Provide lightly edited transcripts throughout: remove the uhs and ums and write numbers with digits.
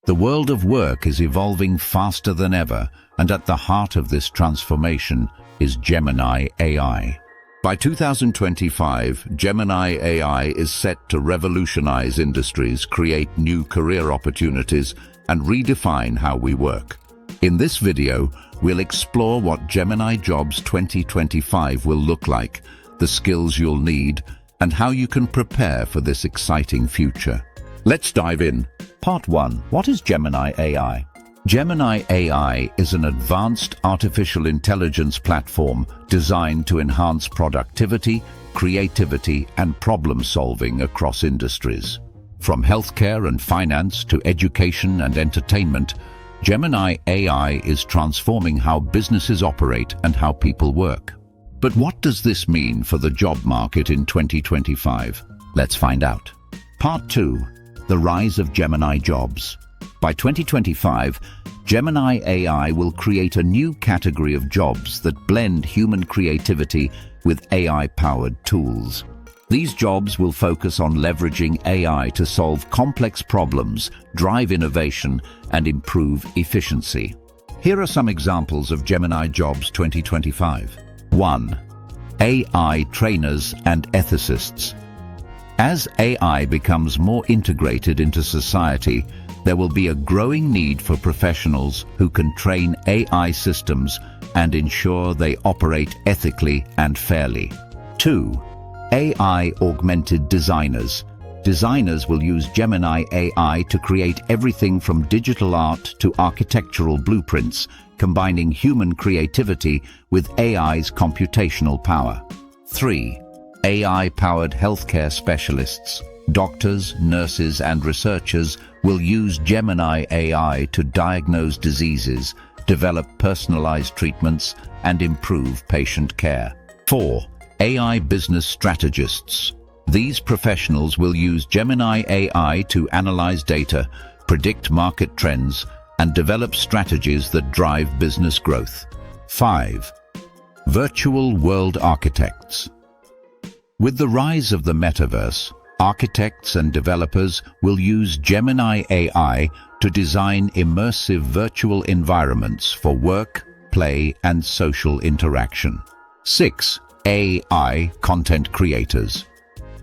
The world of work is evolving faster than ever, and at the heart of this transformation is Gemini AI. By 2025, Gemini AI is set to revolutionize industries, create new career opportunities, and redefine how we work. In this video, we'll explore what Gemini Jobs 2025 will look like, the skills you'll need, and how you can prepare for this exciting future. Let's dive in. Part 1. What is Gemini AI? Gemini AI is an advanced artificial intelligence platform designed to enhance productivity, creativity, and problem-solving across industries. From healthcare and finance to education and entertainment, Gemini AI is transforming how businesses operate and how people work. But what does this mean for the job market in 2025? Let's find out. Part 2. The rise of Gemini Jobs. By 2025, Gemini AI will create a new category of jobs that blend human creativity with AI-powered tools. These jobs will focus on leveraging AI to solve complex problems, drive innovation, and improve efficiency. Here are some examples of Gemini Jobs 2025. 1. AI trainers and ethicists. As AI becomes more integrated into society, there will be a growing need for professionals who can train AI systems and ensure they operate ethically and fairly. 2. AI-augmented designers. Designers will use Gemini AI to create everything from digital art to architectural blueprints, combining human creativity with AI's computational power. 3. AI-powered healthcare specialists. Doctors, nurses, and researchers will use Gemini AI to diagnose diseases, develop personalized treatments, and improve patient care. 4. AI business strategists. These professionals will use Gemini AI to analyze data, predict market trends, and develop strategies that drive business growth. 5. Virtual world architects. With the rise of the metaverse, architects and developers will use Gemini AI to design immersive virtual environments for work, play, and social interaction. 6. AI content creators.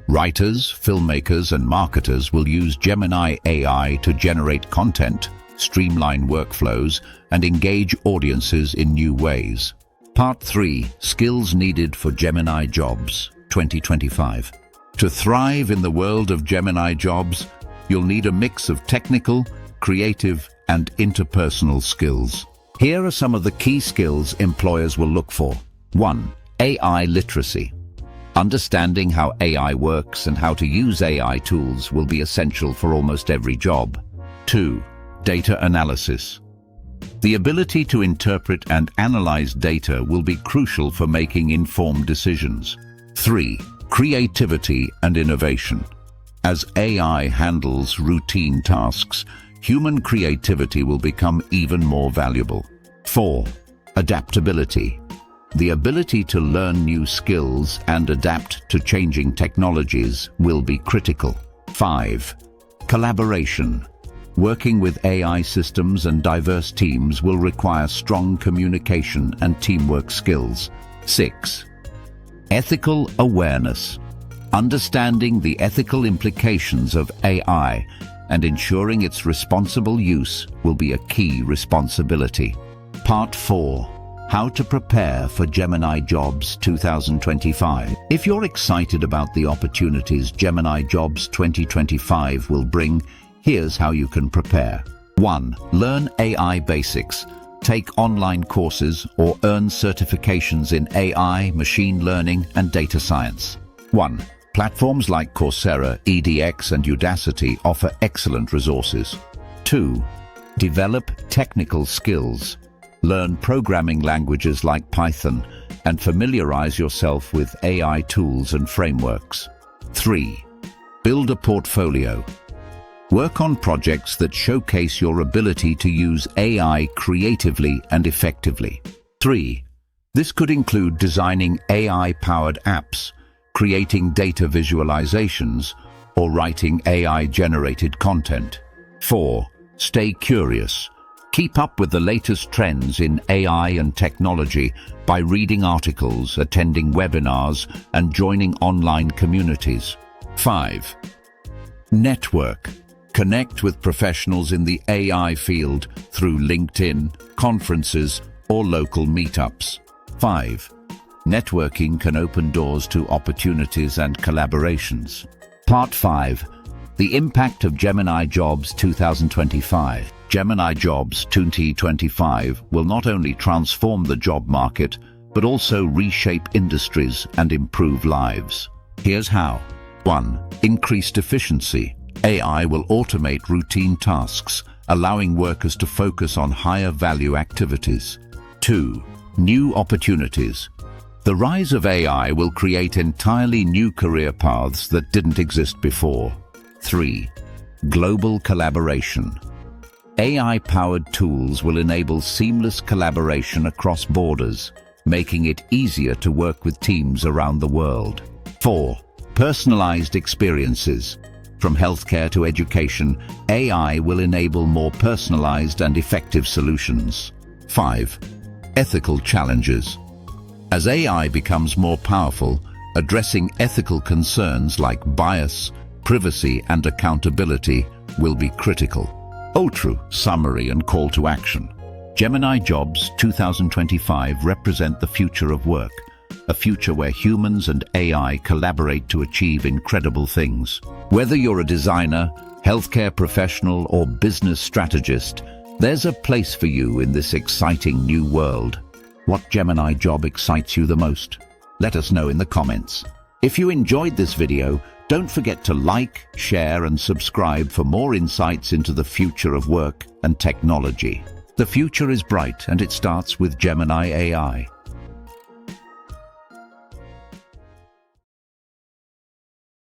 Writers, filmmakers, and marketers will use Gemini AI to generate content, streamline workflows, and engage audiences in new ways. Part 3. Skills needed for Gemini Jobs 2025. To thrive in the world of Gemini Jobs, you'll need a mix of technical, creative, and interpersonal skills. Here are some of the key skills employers will look for. 1. AI literacy. Understanding how AI works and how to use AI tools will be essential for almost every job. 2. Data analysis. The ability to interpret and analyze data will be crucial for making informed decisions. 3. Creativity and innovation. As AI handles routine tasks, human creativity will become even more valuable. 4. Adaptability. The ability to learn new skills and adapt to changing technologies will be critical. 5. Collaboration. Working with AI systems and diverse teams will require strong communication and teamwork skills. 6. Ethical awareness. Understanding the ethical implications of AI and ensuring its responsible use will be a key responsibility. Part 4. How to prepare for Gemini Jobs 2025. If you're excited about the opportunities Gemini Jobs 2025 will bring, here's how you can prepare. 1. Learn AI basics. Take online courses or earn certifications in AI, machine learning, and data science. 1. Platforms like Coursera, edX, and Udacity offer excellent resources. 2. Develop technical skills. Learn programming languages like Python and familiarize yourself with AI tools and frameworks. 3. Build a portfolio. Work on projects that showcase your ability to use AI creatively and effectively. 3. This could include designing AI-powered apps, creating data visualizations, or writing AI-generated content. 4. Stay curious. Keep up with the latest trends in AI and technology by reading articles, attending webinars, and joining online communities. 5. Network. Connect with professionals in the AI field through LinkedIn, conferences, or local meetups. 5. Networking can open doors to opportunities and collaborations. Part 5. The impact of Gemini Jobs 2025. Gemini Jobs 2025 will not only transform the job market, but also reshape industries and improve lives. Here's how. 1. Increased efficiency. AI will automate routine tasks, allowing workers to focus on higher value activities. 2. New opportunities. The rise of AI will create entirely new career paths that didn't exist before. 3. Global collaboration. AI-powered tools will enable seamless collaboration across borders, making it easier to work with teams around the world. 4. Personalized experiences. From healthcare to education, AI will enable more personalized and effective solutions. 5. Ethical challenges. As AI becomes more powerful, addressing ethical concerns like bias, privacy, and accountability will be critical. True summary and call to action. Gemini Jobs 2025 represent the future of work, a future where humans and AI collaborate to achieve incredible things. Whether you're a designer, healthcare professional, or business strategist, there's a place for you in this exciting new world. What Gemini job excites you the most? Let us know in the comments. If you enjoyed this video, don't forget to like, share, and subscribe for more insights into the future of work and technology. The future is bright, and it starts with Gemini AI.